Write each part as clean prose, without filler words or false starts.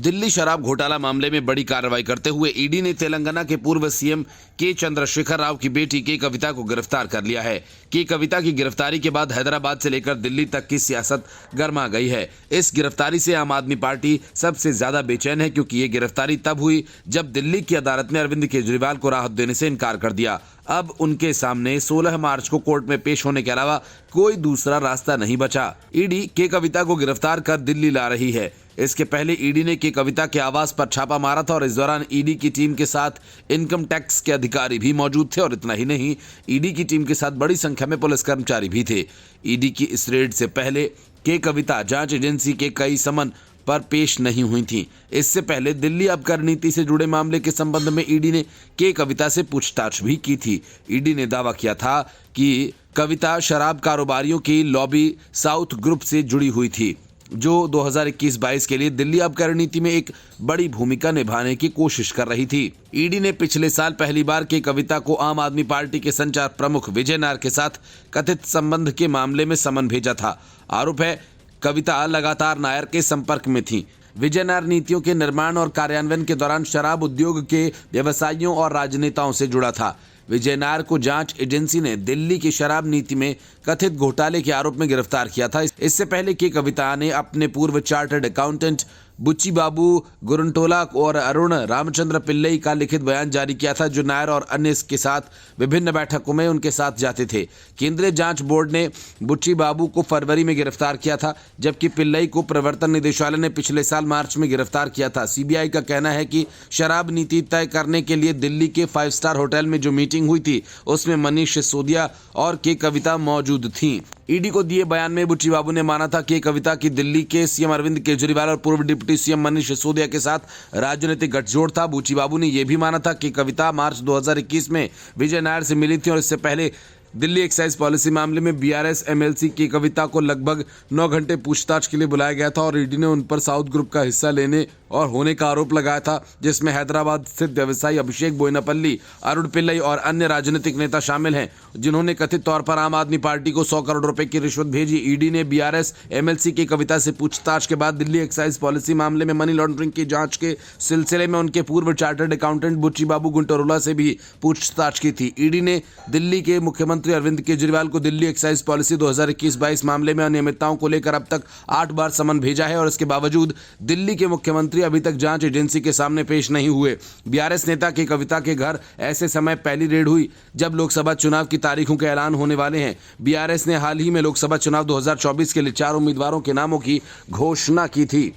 दिल्ली शराब घोटाला मामले में बड़ी कार्रवाई करते हुए ईडी ने तेलंगाना के पूर्व सीएम के चंद्रशेखर राव की बेटी के कविता को गिरफ्तार कर लिया है। के कविता की गिरफ्तारी के बाद हैदराबाद से लेकर दिल्ली तक की सियासत गर्मा गई है। इस गिरफ्तारी से आम आदमी पार्टी सबसे ज्यादा बेचैन है, क्योंकि ये गिरफ्तारी तब हुई जब दिल्ली की अदालत ने अरविंद केजरीवाल को राहत देने से इनकार कर दिया। अब उनके सामने 16 मार्च को कोर्ट में पेश होने के अलावा कोई दूसरा रास्ता नहीं बचा। ईडी के कविता को गिरफ्तार कर दिल्ली ला रही है। इसके पहले ईडी ने के कविता के आवास पर छापा मारा था और इस दौरान ईडी की टीम के साथ इनकम टैक्स के अधिकारी भी मौजूद थे और इतना ही नहीं, ईडी की टीम के साथ बड़ी संख्या में पुलिस कर्मचारी भी थे। ईडी की इस रेड से पहले के कविता जांच एजेंसी के कई समन पर पेश नहीं हुई थी। इससे पहले दिल्ली आबकारी नीति से जुड़े मामले के संबंध में ईडी ने के कविता से पूछताछ भी की थी। ईडी ने दावा किया था कि कविता शराब कारोबारियों की लॉबी साउथ ग्रुप से जुड़ी हुई थी, जो 2021-22 के लिए दिल्ली आबकारी नीति में एक बड़ी भूमिका निभाने की कोशिश कर रही थी। ईडी ने पिछले साल पहली बार के कविता को आम आदमी पार्टी के संचार प्रमुख विजय नायर के साथ कथित संबंध के मामले में समन भेजा था। आरोप है कविता लगातार नायर के संपर्क में थी। विजय नायर नीतियों के निर्माण और कार्यान्वयन के दौरान शराब उद्योग के व्यवसायियों और राजनेताओं से जुड़ा था। विजय नायर को जांच एजेंसी ने दिल्ली की शराब नीति में कथित घोटाले के आरोप में गिरफ्तार किया था। इससे पहले के कविता ने अपने पूर्व चार्टर्ड अकाउंटेंट बुच्ची बाबू गुरंटोला और अरुण रामचंद्र पिल्लई का लिखित बयान जारी किया था, जो नायर और अन्य के साथ विभिन्न बैठकों में उनके साथ जाते थे। केंद्रीय जांच बोर्ड ने बुच्ची बाबू को फरवरी में गिरफ्तार किया था, जबकि पिल्लई को प्रवर्तन निदेशालय ने पिछले साल मार्च में गिरफ्तार किया था। सीबीआई का कहना है कि शराब नीति तय करने के लिए दिल्ली के 5 स्टार होटल में जो मीटिंग हुई थी, उसमें मनीष सिसोदिया और के कविता मौजूद थी। ईडी को दिए बयान में बुच्ची बाबू ने माना था कि कविता की दिल्ली के सीएम अरविंद केजरीवाल और पूर्व डिप्टी सीएम मनीष सिसोदिया के साथ राजनीतिक गठजोड़ था। बुच्ची बाबू ने यह भी माना था कि कविता मार्च 2021 में विजय नायर से मिली थी और इससे पहले दिल्ली एक्साइज पॉलिसी मामले में बीआरएस एमएलसी की कविता को लगभग 9 घंटे पूछताछ के लिए बुलाया गया था और ईडी ने उन पर साउथ ग्रुप का हिस्सा लेने और होने का आरोप लगाया था, जिसमें हैदराबाद स्थित व्यवसायी अभिषेक बोयनापल्ली, अरुण पिल्लई और अन्य राजनीतिक नेता शामिल हैं, जिन्होंने कथित तौर पर आम आदमी पार्टी को 100 करोड़ रुपए की रिश्वत भेजी। ईडी ने बीआरएस एमएलसी की कविता से पूछताछ के बाद दिल्ली एक्साइज पॉलिसी मामले में मनी लॉन्ड्रिंग की जांच के सिलसिले में उनके पूर्व चार्टर्ड अकाउंटेंट बुच्ची बाबू गुंटोरोला से भी पूछताछ की थी। ईडी ने दिल्ली के मुख्यमंत्री अरविंद केजरीवाल को दिल्ली एक्साइज पॉलिसी 2021-22 मामले में अनियमितताओं को लेकर अब तक 8 बार समन भेजा है और इसके बावजूद दिल्ली के मुख्यमंत्री अभी तक जांच एजेंसी के सामने पेश नहीं हुए। बीआरएस नेता के कविता के घर ऐसे समय पहली रेड हुई जब लोकसभा चुनाव की तारीखों के ऐलान होने वाले हैं। बीआरएस ने हाल ही में लोकसभा चुनाव 2024 के लिए 4 उम्मीदवारों के नामों की घोषणा की थी।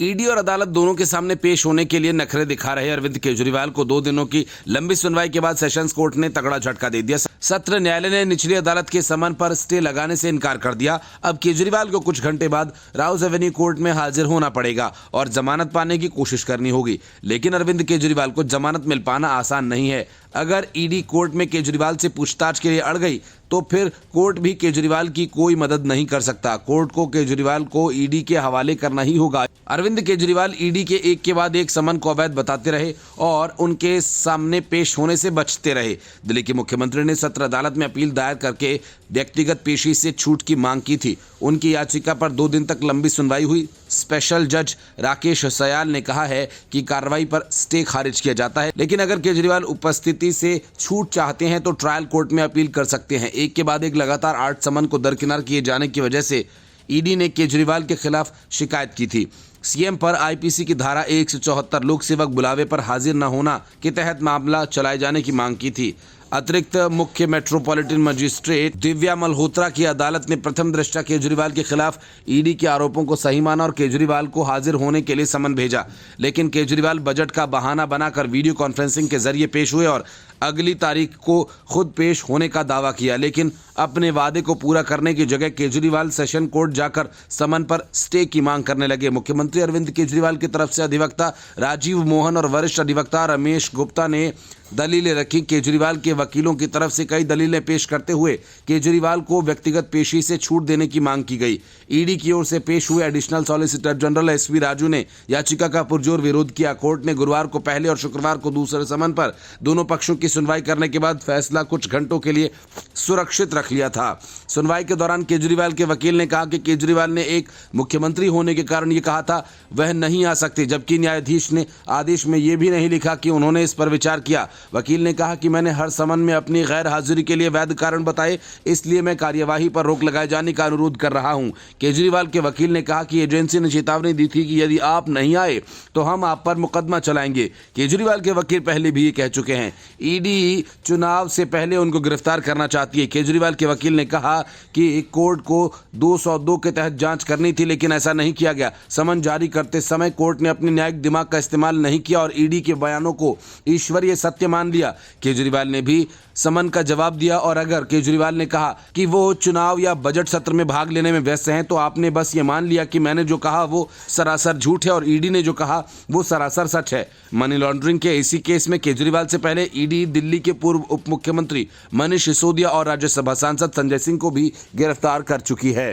ईडी और अदालत दोनों के सामने पेश होने के लिए नखरे दिखा रहे अरविंद केजरीवाल को 2 दिनों की लंबी सुनवाई के बाद सेशंस कोर्ट ने तगड़ा झटका दे दिया। सत्र न्यायालय ने निचली अदालत के समन पर स्टे लगाने से इनकार कर दिया। अब केजरीवाल को कुछ घंटे बाद राउस एवेन्यू कोर्ट में हाजिर होना पड़ेगा और जमानत पाने की कोशिश करनी होगी, लेकिन अरविंद केजरीवाल को जमानत मिल पाना आसान नहीं है। अगर ईडी कोर्ट में केजरीवाल से पूछताछ के लिए अड़ गई तो फिर कोर्ट भी केजरीवाल की कोई मदद नहीं कर सकता। कोर्ट को केजरीवाल को ईडी के हवाले करना ही होगा। अरविंद केजरीवाल ईडी के एक के बाद एक समन को अवैध बताते रहे और उनके सामने पेश होने से बचते रहे। दिल्ली के मुख्यमंत्री ने सत्र अदालत में अपील दायर करके व्यक्तिगत पेशी से छूट की मांग की थी। उनकी याचिका पर 2 दिन तक लंबी सुनवाई हुई। स्पेशल जज राकेश सयाल ने कहा है कि कार्रवाई पर स्टे खारिज किया जाता है, लेकिन अगर केजरीवाल उपस्थिति से छूट चाहते हैं तो ट्रायल कोर्ट में अपील कर सकते हैं। एक के बाद एक लगातार 8 समन को दरकिनार किए जाने की वजह से ईडी ने केजरीवाल के खिलाफ शिकायत की थी। सीएम पर आईपीसी की धारा 174 लोक सेवक बुलावे पर हाजिर न होना के तहत मामला चलाए जाने की मांग की थी। अतिरिक्त मुख्य मेट्रोपॉलिटन मजिस्ट्रेट दिव्या मल्होत्रा की अदालत ने प्रथम दृष्टया केजरीवाल के खिलाफ ईडी के आरोपों को सही माना और केजरीवाल को हाजिर होने के लिए समन भेजा, लेकिन केजरीवाल बजट का बहाना बनाकर वीडियो कॉन्फ्रेंसिंग के जरिए पेश हुए और अगली तारीख को खुद पेश होने का दावा किया। लेकिन अपने वादे को पूरा करने की जगह केजरीवाल सेशन कोर्ट जाकर समन पर स्टे की मांग करने लगे। मुख्यमंत्री अरविंद केजरीवाल की तरफ से अधिवक्ता राजीव मोहन और वरिष्ठ अधिवक्ता रमेश गुप्ता ने दलीलें रखी। केजरीवाल के वकीलों की तरफ से कई दलीलें पेश करते हुए केजरीवाल को व्यक्तिगत पेशी से छूट देने की मांग की गई। ईडी की ओर से पेश हुए additional solicitor general S V Raju ने याचिका का पुरजोर विरोध किया। कोर्ट ने गुरुवार को पहले और शुक्रवार को दूसरे समन पर दोनों पक्षों की सुनवाई करने के बाद फैसला कुछ घंटों के लिए सुरक्षित रख लिया था। सुनवाई के दौरान केजरीवाल के वकील ने कहा कि केजरीवाल ने एक मुख्यमंत्री होने के कारण यह कहा था वह नहीं आ सकते, जबकि न्यायाधीश ने आदेश में यह भी नहीं लिखा कि उन्होंने इस पर विचार किया। वकील ने कहा कि मैंने हर समन में अपनी गैर हाजिरी के लिए वैध कारण बताए, इसलिए मैं कार्यवाही पर रोक लगाए जाने का अनुरोध कर रहा हूं। केजरीवाल के वकील ने कहा कि एजेंसी ने चेतावनी दी थी कि यदि आप नहीं आए तो हम आप पर मुकदमा चलाएंगे। केजरीवाल के वकील पहले भी ये कह चुके हैं। ईडी चुनाव से पहले उनको गिरफ्तार करना चाहती है। केजरीवाल के वकील ने कहा कि कोर्ट को 202 के तहत जांच करनी थी, लेकिन ऐसा नहीं किया गया। समन जारी करते समय कोर्ट ने अपने न्यायिक दिमाग का इस्तेमाल नहीं किया और ईडी के बयानों को ईश्वरीय सत्य मान लिया। केजरीवाल ने भी समन का जवाब दिया और अगर केजरीवाल ने कहा कि वो चुनाव या बजट सत्र में भाग लेने में व्यस्त हैं तो आपने बस ये मान लिया कि मैंने जो कहा वो सरासर झूठ है और ईडी ने जो कहा वो सरासर सच है। मनी लॉन्ड्रिंग के इसी केस में केजरीवाल से पहले ईडी दिल्ली के पूर्व उप मुख्यमंत्री मनीष सिसोदिया और राज्यसभा सांसद संजय सिंह को भी गिरफ्तार कर चुकी है।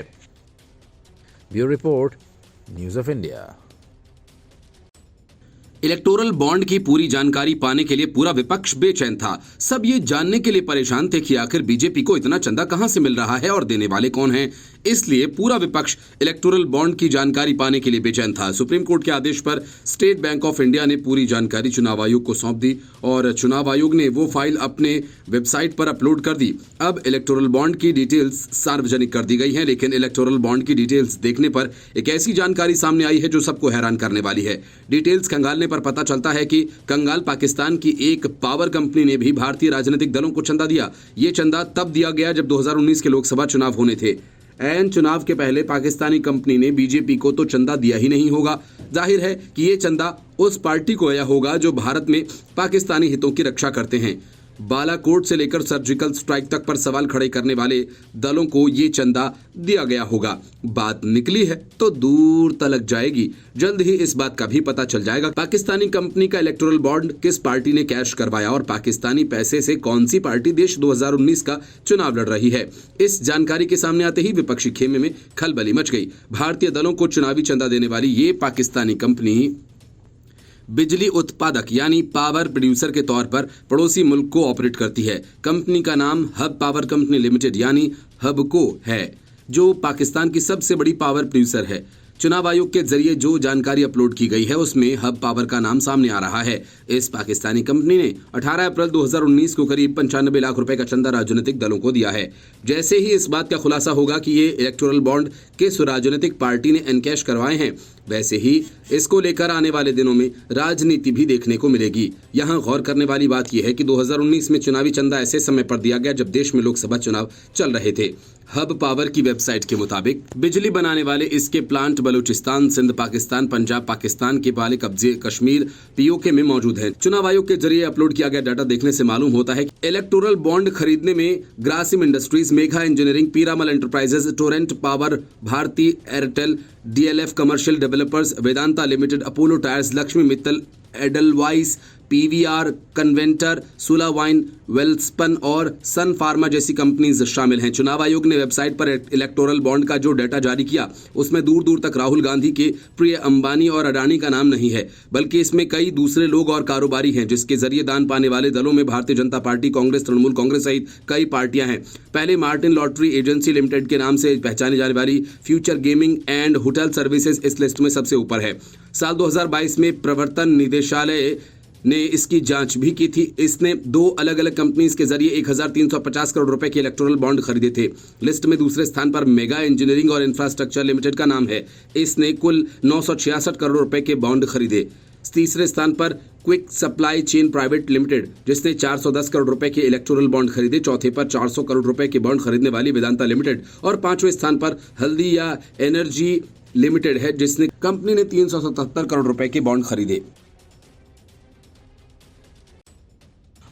Bureau report, news of India. Electoral bond की पूरी जानकारी पाने के लिए पूरा विपक्ष बेचैन था। सब ये जानने के लिए परेशान थे कि आखिर बीजेपी को इतना चंदा कहां से मिल रहा है और देने वाले कौन हैं। इसलिए पूरा विपक्ष इलेक्टोरल बॉन्ड की जानकारी पाने के लिए बेचैन था। सुप्रीम कोर्ट के आदेश पर स्टेट बैंक ऑफ इंडिया ने पूरी जानकारी चुनाव आयोग को सौंप दी और चुनाव आयोग ने वो फाइल अपने वेबसाइट पर अपलोड कर दी। अब इलेक्टोरल बॉन्ड की डिटेल्स सार्वजनिक कर दी गई हैं, लेकिन इलेक्टोरल बॉन्ड की डिटेल्स देखने पर एक ऐसी जानकारी सामने आई है जो सबको हैरान करने वाली है। डिटेल्स खंगालने पर पता चलता है कि कंगाल पाकिस्तान की एक पावर कंपनी ने भी भारतीय राजनीतिक दलों को चंदा दिया। ये चंदा तब दिया गया जब 2019 के लोकसभा चुनाव होने थे। ऐन चुनाव के पहले पाकिस्तानी कंपनी ने बीजेपी को तो चंदा दिया ही नहीं होगा। जाहिर है कि ये चंदा उस पार्टी को आया होगा जो भारत में पाकिस्तानी हितों की रक्षा करते हैं। बालाकोट से लेकर सर्जिकल स्ट्राइक तक पर सवाल खड़े करने वाले दलों को ये चंदा दिया गया होगा। बात निकली है तो दूर तलक जाएगी। जल्द ही इस बात का भी पता चल जाएगा पाकिस्तानी कंपनी का इलेक्टोरल बॉन्ड किस पार्टी ने कैश करवाया और पाकिस्तानी पैसे से कौन सी पार्टी देश 2019 का चुनाव लड़ रही है। इस जानकारी के सामने आते ही विपक्षी खेमे में खलबली मच गई। भारतीय दलों को चुनावी चंदा देने वाली ये पाकिस्तानी कंपनी बिजली उत्पादक यानी पावर प्रोड्यूसर के तौर पर पड़ोसी मुल्क को ऑपरेट करती है। कंपनी का नाम हब पावर कंपनी लिमिटेड यानी हबको है, जो पाकिस्तान की सबसे बड़ी पावर प्रोड्यूसर है। चुनाव आयोग के जरिए जो जानकारी अपलोड की गई है उसमें हब पावर का नाम सामने आ रहा है। इस पाकिस्तानी कंपनी ने 18 अप्रैल 2019 को करीब 95 लाख रुपए का चंदा राजनीतिक दलों को दिया है। जैसे ही इस बात का खुलासा होगा कि ये इलेक्टोरल बॉन्ड किस राजनीतिक पार्टी ने एनकैश करवाए हैं, वैसे ही इसको लेकर आने वाले दिनों में राजनीति भी देखने को मिलेगी। यहाँ गौर करने वाली बात यह है कि 2019 में चुनावी चंदा ऐसे समय पर दिया गया जब देश में लोकसभा चुनाव चल रहे थे। हब पावर की वेबसाइट के मुताबिक बिजली बनाने वाले इसके प्लांट बलूचिस्तान, सिंध पाकिस्तान, पंजाब पाकिस्तान के वाले कब्जे कश्मीर पीओके में मौजूद हैं। चुनाव आयोग के जरिए अपलोड किया गया डाटा देखने से मालूम होता है कि इलेक्टोरल बॉन्ड खरीदने में Grasim Industries, Megha engineering, Piramal Enterprises, Torrent Power, Bharti Airtel, DLF commercial developers, Vedanta limited, Apollo Tyres, Lakshmi Mittal, Edelweiss, PVR, कन्वेंटर, सुला वाइन, वेल्सपन और सन फार्मा जैसी कंपनीज शामिल हैं। चुनाव आयोग ने वेबसाइट पर इलेक्टोरल बॉन्ड का जो डाटा जारी किया उसमें दूर दूर तक राहुल गांधी के प्रिय अंबानी और अडानी का नाम नहीं है, बल्कि इसमें कई दूसरे लोग और कारोबारी हैं जिसके जरिए दान पाने वाले दलों में भारतीय जनता पार्टी, कांग्रेस, तृणमूल कांग्रेस सहित कई पार्टियां हैं। पहले मार्टिन लॉटरी एजेंसी लिमिटेड के नाम से पहचानी जाने वाली future gaming and hotel services इस लिस्ट में सबसे ऊपर है। साल 2022 में प्रवर्तन निदेशालय ने इसकी जांच भी की थी। इसने 2 अलग अलग कंपनीज के जरिए 1350 करोड़ रुपए के इलेक्टोरल बॉन्ड खरीदे थे। लिस्ट में दूसरे स्थान पर मेगा इंजीनियरिंग और इंफ्रास्ट्रक्चर लिमिटेड का नाम है। इसने कुल 966 करोड़ रुपए के बॉन्ड खरीदे। तीसरे स्थान पर quick supply chain private limited, जिसने 410 करोड़ रुपए के इलेक्टोरल बॉन्ड खरीदे। चौथे पर 400 करोड़ रुपए के बॉन्ड खरीदने वाली वेदांता लिमिटेड और 5वें स्थान पर हल्दिया एनर्जी लिमिटेड है, जिसने कंपनी ने 377 करोड़ रुपए के बॉन्ड खरीदे।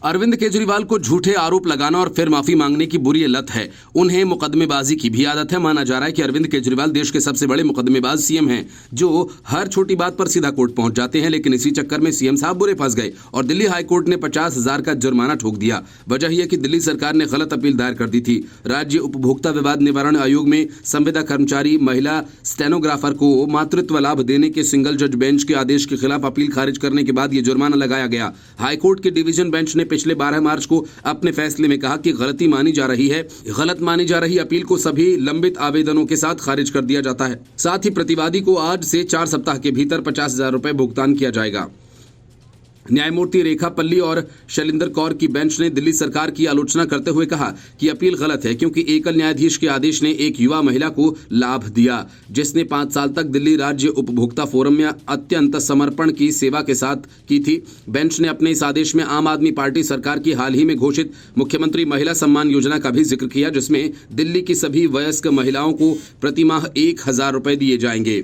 अरविंद केजरीवाल को झूठे आरोप लगाना और फिर माफी मांगने की बुरी लत है। उन्हें मुकदमेबाजी की भी आदत है। माना जा रहा है कि अरविंद केजरीवाल देश के सबसे बड़े मुकदमेबाज सीएम हैं, जो हर छोटी बात पर सीधा कोर्ट पहुंच जाते हैं। लेकिन इसी चक्कर में सीएम साहब बुरे फंस गए और दिल्ली हाईकोर्ट ने 50,000 का जुर्माना ठोक दिया। वजह यह कि दिल्ली सरकार ने गलत अपील दायर कर दी थी। राज्य उपभोक्ता विवाद निवारण आयोग में संविदा कर्मचारी महिला स्टेनोग्राफर को मातृत्व लाभ देने के सिंगल जज बेंच के आदेश के खिलाफ अपील खारिज करने के बाद यह जुर्माना लगाया गया। हाईकोर्ट के डिवीजन बेंच ने पिछले 12 मार्च को अपने फैसले में कहा कि गलत मानी जा रही अपील को सभी लंबित आवेदनों के साथ खारिज कर दिया जाता है। साथ ही प्रतिवादी को आज से 4 सप्ताह के भीतर 50,000 रुपए भुगतान किया जाएगा। न्यायमूर्ति रेखा पल्ली और शैलेंद्र कौर की बेंच ने दिल्ली सरकार की आलोचना करते हुए कहा कि अपील गलत है, क्योंकि एकल न्यायाधीश के आदेश ने एक युवा महिला को लाभ दिया जिसने 5 साल तक दिल्ली राज्य उपभोक्ता फोरम में अत्यंत समर्पण की सेवा के साथ की थी। बेंच ने अपने इस आदेश में आम आदमी पार्टी सरकार की हाल ही में घोषित मुख्यमंत्री महिला सम्मान योजना का भी जिक्र किया, जिसमें दिल्ली की सभी वयस्क महिलाओं को प्रतिमाह 1,000 रुपए दिए जाएंगे।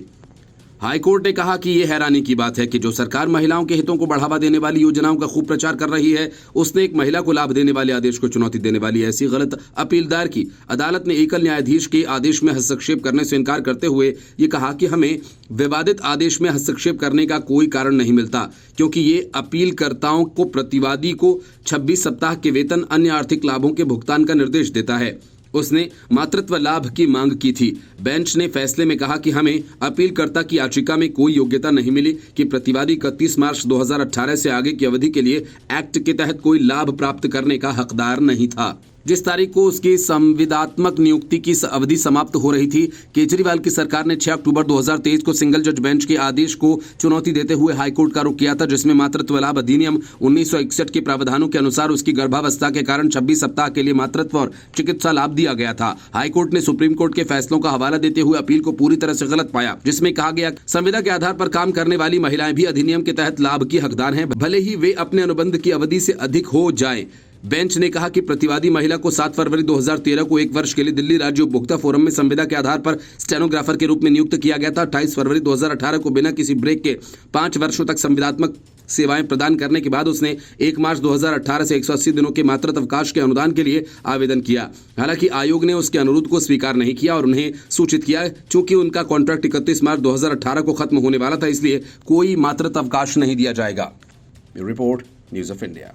हाईकोर्ट ने कहा कि यह हैरानी की बात है कि जो सरकार महिलाओं के हितों को बढ़ावा देने वाली योजनाओं का खूब प्रचार कर रही है, उसने एक महिला को लाभ देने वाले आदेश को चुनौती देने वाली ऐसी गलत अपील दायर की। अदालत ने एकल न्यायाधीश के आदेश में हस्तक्षेप करने से इनकार करते हुए ये कहा कि हमें विवादित आदेश में हस्तक्षेप करने का कोई कारण नहीं मिलता, क्योंकि ये अपीलकर्ताओं को प्रतिवादी को 26 सप्ताह के वेतन अन्य आर्थिक लाभों के भुगतान का निर्देश देता है। उसने मातृत्व लाभ की मांग की थी। बेंच ने फैसले में कहा कि हमें अपीलकर्ता की याचिका में कोई योग्यता नहीं मिली कि प्रतिवादी 31 मार्च 2018 से आगे की अवधि के लिए एक्ट के तहत कोई लाभ प्राप्त करने का हकदार नहीं था। जिस तारीख को उसकी संविदात्मक नियुक्ति की अवधि समाप्त हो रही थी, केजरीवाल की सरकार ने 6 अक्टूबर 2023 को सिंगल जज बेंच के आदेश को चुनौती देते हुए हाईकोर्ट का रुख किया था, जिसमें मातृत्व लाभ अधिनियम 1961 के प्रावधानों के अनुसार उसकी गर्भावस्था के कारण 26 सप्ताह के लिए मातृत्व और चिकित्सा लाभ दिया गया था। हाईकोर्ट ने सुप्रीम कोर्ट के फैसलों का हवाला देते हुए अपील को पूरी तरह से गलत पाया, जिसमें कहा गया संविदा के आधार पर काम करने वाली महिलाएं भी अधिनियम के तहत लाभ की हकदार हैं, भले ही वे अपने अनुबंध की अवधि से अधिक हो जाए। बेंच ने कहा कि प्रतिवादी महिला को 7 फरवरी 2013 को 1 वर्ष के लिए दिल्ली राज्य उपभोक्ता फोरम में संविदा के आधार पर स्टेनोग्राफर के रूप में नियुक्त किया गया था। 28 फरवरी 2018 को बिना किसी ब्रेक के 5 वर्षों तक संविदात्मक सेवाएं प्रदान करने के बाद उसने 1 मार्च 2018 से 180 दिनों के मातृत्व अवकाश के अनुदान के लिए आवेदन किया। हालांकि आयोग ने उसके अनुरोध को स्वीकार नहीं किया और उन्हें सूचित किया, चूंकि उनका कॉन्ट्रैक्ट 31 मार्च 2018 को खत्म होने वाला था, इसलिए कोई मातृत्व अवकाश नहीं दिया जाएगा। Report news of India.